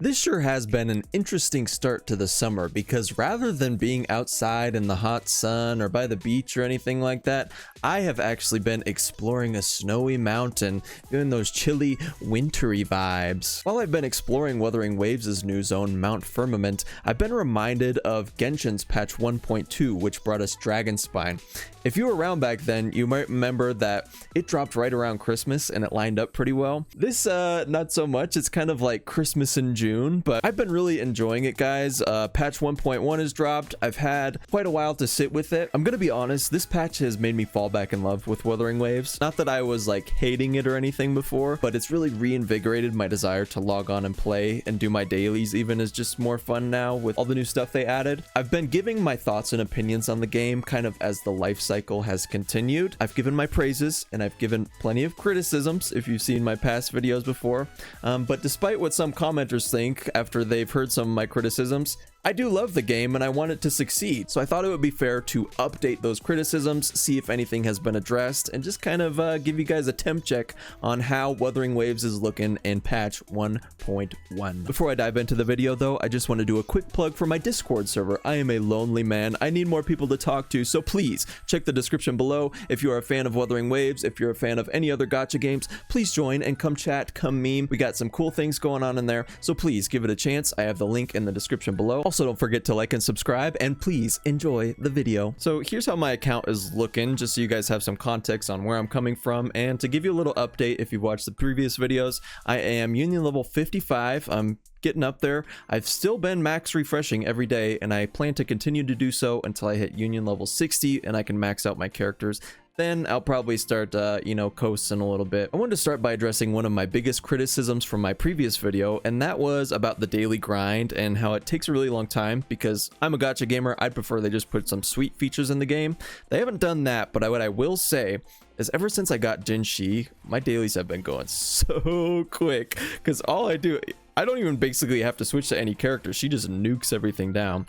This sure has been an interesting start to the summer because rather than being outside in the hot sun or by the beach or anything like that, I have actually been exploring a snowy mountain, doing those chilly, wintry vibes. While I've been exploring Wuthering Waves' new zone, Mount Firmament, I've been reminded of Genshin's patch 1.2, which brought us Dragonspine. If you were around back then, you might remember that it dropped right around Christmas and it lined up pretty well. This, not so much. It's kind of like Christmas in June, but I've been really enjoying it, guys. Patch 1.1 has dropped. I've had quite a while to sit with it. I'm gonna be honest, this patch has made me fall back in love with Wuthering Waves. Not that I was like hating it or anything before, but it's really reinvigorated my desire to log on and play and do my dailies even is just more fun now with all the new stuff they added. I've been giving my thoughts and opinions on the game kind of as the life cycle has continued. I've given my praises and I've given plenty of criticisms if you've seen my past videos before. But despite what some commenters think after they've heard some of my criticisms, I do love the game and I want it to succeed, so I thought it would be fair to update those criticisms, see if anything has been addressed, and just kind of give you guys a temp check on how Wuthering Waves is looking in patch 1.1. Before I dive into the video though, I just want to do a quick plug for my Discord server. I am a lonely man. I need more people to talk to, so please check the description below. If you are a fan of Wuthering Waves, if you're a fan of any other gacha games, please join and come chat, come meme. We got some cool things going on in there, so please give it a chance. I have the link in the description below. Also, don't forget to like and subscribe, and please enjoy the video. So here's how my account is looking, just so you guys have some context on where I'm coming from. And to give you a little update, if you've watched the previous videos, I am union level 55. I'm getting up there. I've still been max refreshing every day, and I plan to continue to do so until I hit union level 60 and I can max out my characters. Then I'll probably start, coasting a little bit. I wanted to start by addressing one of my biggest criticisms from my previous video, and that was about the daily grind and how it takes a really long time. Because I'm a gacha gamer, I'd prefer they just put some sweet features in the game. They haven't done that, but what I will say is ever since I got Jinhsi, my dailies have been going so quick. Because all I do, I don't even basically have to switch to any character. She just nukes everything down,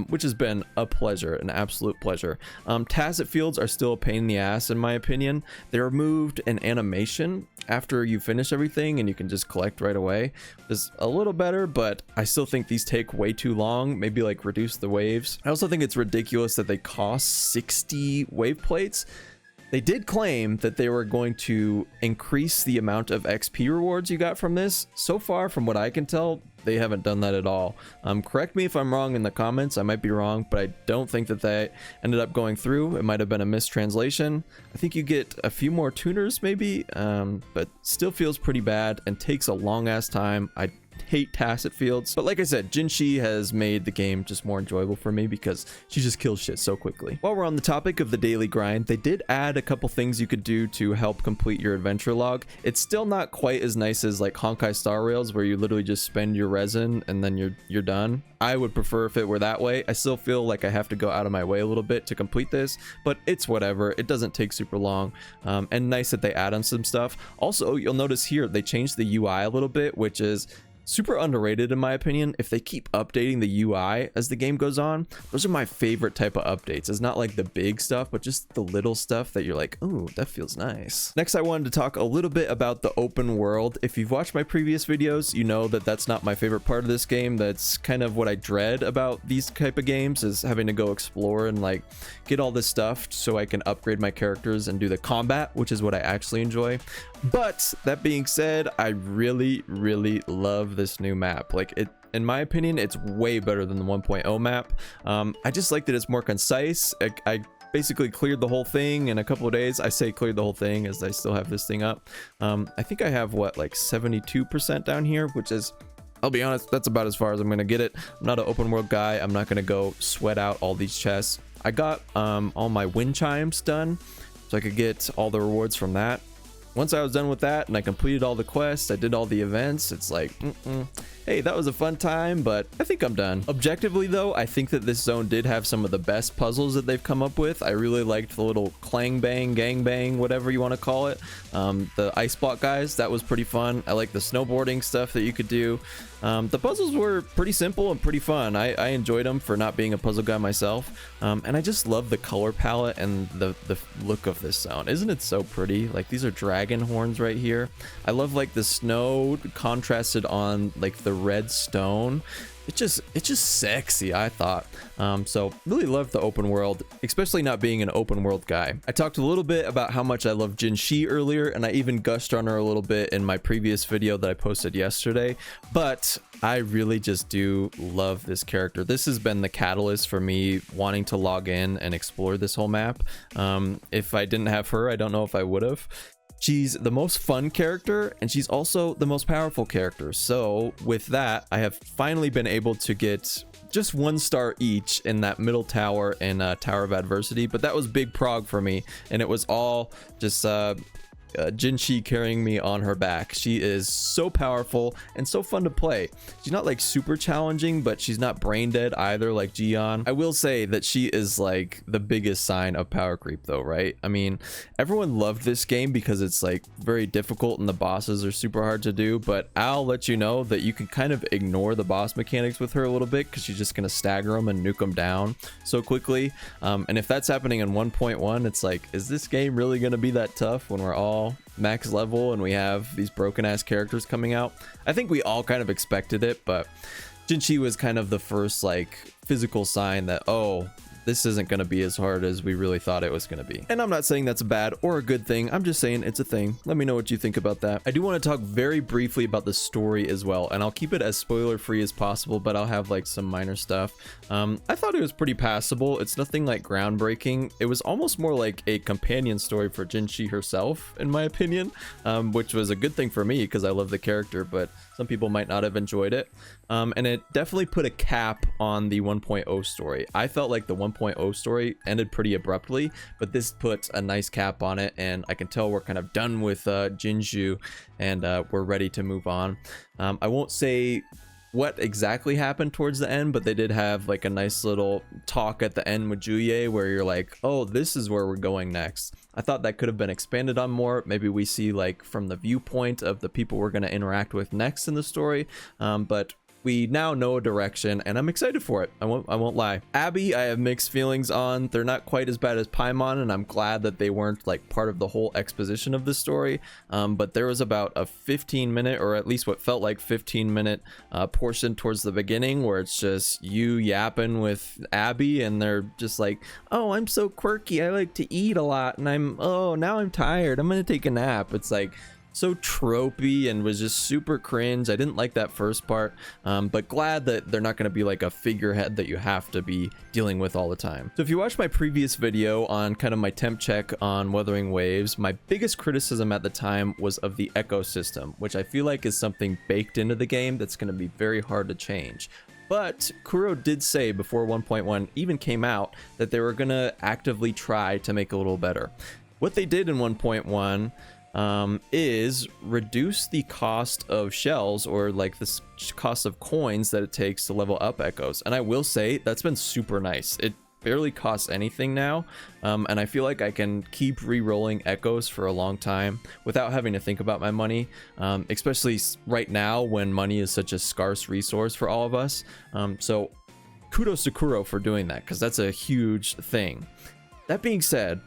which has been a pleasure, an absolute pleasure. Tacit fields are still a pain in the ass, in my opinion. They removed an animation after you finish everything and you can just collect right away. It's a little better, but I still think these take way too long. Maybe like reduce the waves. I also think it's ridiculous that they cost 60 wave plates. They did claim that they were going to increase the amount of XP rewards you got from this. So far, from what I can tell, they haven't done that at all. Correct me if I'm wrong in the comments. I might be wrong, but I don't think that they ended up going through. It might have been a mistranslation. I think you get a few more tuners maybe, but still feels pretty bad and takes a long ass time. I hate tacit fields, but like I said, Jinhsi has made the game just more enjoyable for me because she just kills shit so quickly. While we're on the topic of the daily grind, they did add a couple things you could do to help complete your adventure log. It's still not quite as nice as like Honkai Star Rails, where you literally just spend your resin and then you're done. I would prefer if it were that way. I still feel like I have to go out of my way a little bit to complete this, but it's whatever. It doesn't take super long, and nice that they add on some stuff. Also, you'll notice here they changed the UI a little bit, which is super underrated in my opinion. If they keep updating the UI as the game goes on, those are my favorite type of updates. It's not like the big stuff, but just the little stuff that you're like, ooh, that feels nice. Next, I wanted to talk a little bit about the open world. If you've watched my previous videos, you know that that's not my favorite part of this game. That's kind of what I dread about these type of games, is having to go explore and like get all this stuff so I can upgrade my characters and do the combat, which is what I actually enjoy. But that being said, I really love this new map. Like, it, in my opinion, it's way better than the 1.0 map. I just like that it's more concise. I basically cleared the whole thing in a couple of days. I say cleared the whole thing as I still have this thing up. I think I have what, like 72% down here, which is, I'll be honest, that's about as far as I'm gonna get it. I'm not an open world guy. I'm not gonna go sweat out all these chests. I got all my wind chimes done so I could get all the rewards from that. Once I was done with that and I completed all the quests, I did all the events, it's like, hey, that was a fun time, but I think I'm done. Objectively though, I think that this zone did have some of the best puzzles that they've come up with. I really liked the little clang bang, gang bang, whatever you want to call it. The ice block guys, that was pretty fun. I like the snowboarding stuff that you could do. The puzzles were pretty simple and pretty fun. I enjoyed them for not being a puzzle guy myself. And I just love the color palette and the look of this zone. Isn't it so pretty? Like, these are dragon horns right here. I love like the snow contrasted on like the red stone. It's just sexy, I thought. So really loved the open world, especially not being an open world guy. I talked a little bit about how much I love Jinhsi earlier, and I even gushed on her a little bit in my previous video that I posted yesterday, but I really just do love this character. This has been the catalyst for me wanting to log in and explore this whole map. If I didn't have her, I don't know if I would have. She's the most fun character, and she's also the most powerful character. So with that, I have finally been able to get just 1 star each in that middle tower in Tower of Adversity, but that was big prog for me, and it was all just Jinhsi carrying me on her back. She is so powerful and so fun to play. She's not like super challenging, but she's not brain dead either like Jian. I will say that she is like the biggest sign of power creep though, right? I mean, everyone loved this game because it's like very difficult and the bosses are super hard to do, but I'll let you know that you can kind of ignore the boss mechanics with her a little bit because she's just gonna stagger them and nuke them down so quickly. And if that's happening in 1.1, it's like, is this game really gonna be that tough when we're all max level and we have these broken ass characters coming out? I think we all kind of expected it, but Jinhsi was kind of the first like physical sign that, oh, this isn't going to be as hard as we really thought it was going to be. And I'm not saying that's a bad or a good thing. I'm just saying it's a thing. Let me know what you think about that. I do want to talk very briefly about the story as well, and I'll keep it as spoiler free as possible, but I'll have like some minor stuff. I thought it was pretty passable. It's nothing like groundbreaking. It was almost more like a companion story for Jinhsi herself, in my opinion, which was a good thing for me because I love the character, but some people might not have enjoyed it. And it definitely put a cap on the 1.0 story. I felt like the 1.0 story ended pretty abruptly, but this put a nice cap on it, and I can tell we're kind of done with Jinju, and we're ready to move on. I won't say what exactly happened towards the end, but they did have like a nice little talk at the end with Juye where you're like, oh, this is where we're going next. I thought that could have been expanded on more. Maybe we see like from the viewpoint of the people we're going to interact with next in the story, but we now know a direction, and I'm excited for it. I won't lie. Abby, I have mixed feelings on. They're not quite as bad as Paimon, and I'm glad that they weren't like part of the whole exposition of the story. But there was about a 15-minute, or at least what felt like 15-minute portion towards the beginning where it's just you yapping with Abby, and they're just like, oh, I'm so quirky. I like to eat a lot, and now I'm tired. I'm gonna take a nap. It's like so tropey and was just super cringe. I didn't like that first part, but glad that they're not going to be like a figurehead that you have to be dealing with all the time. So if you watched my previous video on kind of my temp check on Wuthering Waves, my biggest criticism at the time was of the ecosystem, which I feel like is something baked into the game that's going to be very hard to change. But Kuro did say before 1.1 even came out that they were going to actively try to make it a little better. What they did in 1.1 is reduce the cost of shells, or like the cost of coins that it takes to level up echoes. And I will say that's been super nice. It barely costs anything now, and I feel like I can keep re-rolling echoes for a long time without having to think about my money, especially right now when money is such a scarce resource for all of us. So kudos to Kuro for doing that, because that's a huge thing. That being said,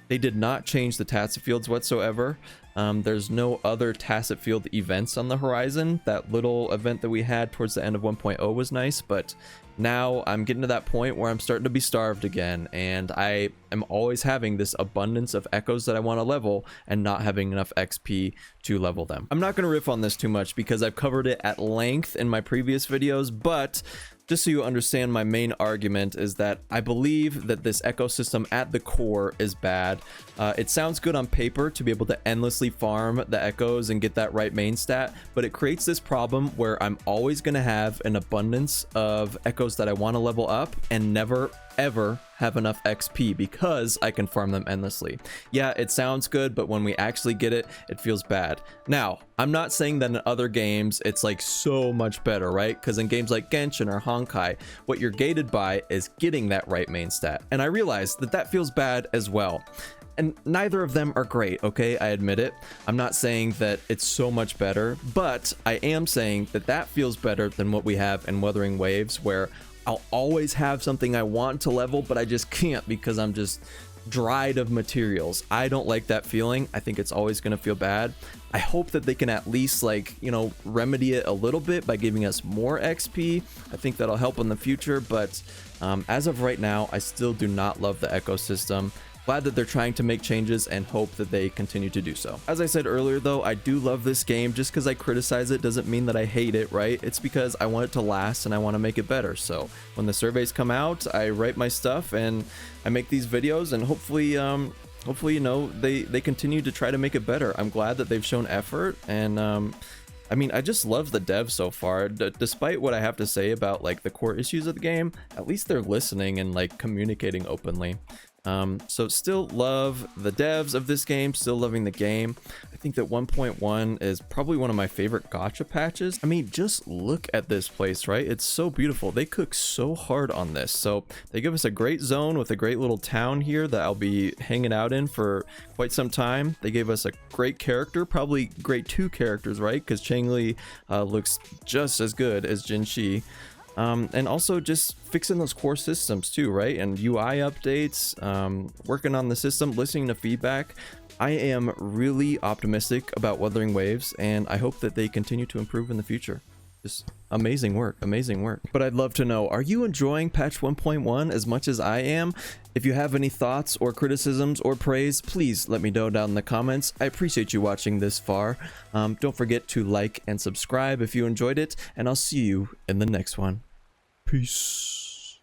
they did not change the tacit fields whatsoever. There's no other tacit field events on the horizon. That little event that we had towards the end of 1.0 was nice, but now I'm getting to that point where I'm starting to be starved again, and I am always having this abundance of echoes that I want to level and not having enough XP to level them. I'm not going to riff on this too much because I've covered it at length in my previous videos, but just so you understand, my main argument is that I believe that this ecosystem at the core is bad. It sounds good on paper to be able to endlessly farm the echoes and get that right main stat, but it creates this problem where I'm always going to have an abundance of echoes that I want to level up and never ever have enough XP because I can farm them endlessly. Yeah, it sounds good, but when we actually get it, it feels bad. Now, I'm not saying that in other games it's like so much better, right? Because in games like Genshin or Honkai, what you're gated by is getting that right main stat. And I realize that that feels bad as well. And neither of them are great, okay? I admit it. I'm not saying that it's so much better, but I am saying that that feels better than what we have in Wuthering Waves, where I'll always have something I want to level, but I just can't because I'm just dried of materials. I don't like that feeling. I think it's always going to feel bad. I hope that they can at least, like, you know, remedy it a little bit by giving us more XP. I think that'll help in the future, but as of right now, I still do not love the ecosystem. Glad that they're trying to make changes and hope that they continue to do so. As I said earlier though, I do love this game. Just because I criticize it doesn't mean that I hate it, right? It's because I want it to last and I want to make it better. So when the surveys come out, I write my stuff and I make these videos, and hopefully you know, they continue to try to make it better. I'm glad that they've shown effort, and I mean, I just love the devs so far. Despite what I have to say about like the core issues of the game, at least they're listening and like communicating openly. So still love the devs of this game, still loving the game. I think that 1.1 is probably one of my favorite gacha patches. I mean, just look at this place, right? It's so beautiful. They cook so hard on this. So they give us a great zone with a great little town here that I'll be hanging out in for quite some time. They gave us a great character, probably great 2 characters, right? Because Changli looks just as good as Jinhsi. And also just fixing those core systems too, right? And UI updates, working on the system, listening to feedback. I am really optimistic about Wuthering Waves, and I hope that they continue to improve in the future. Just amazing work, amazing work. But I'd love to know, are you enjoying patch 1.1 as much as I am? If you have any thoughts or criticisms or praise, please let me know down in the comments. I appreciate you watching this far. Don't forget to like and subscribe if you enjoyed it, and I'll see you in the next one. Peace.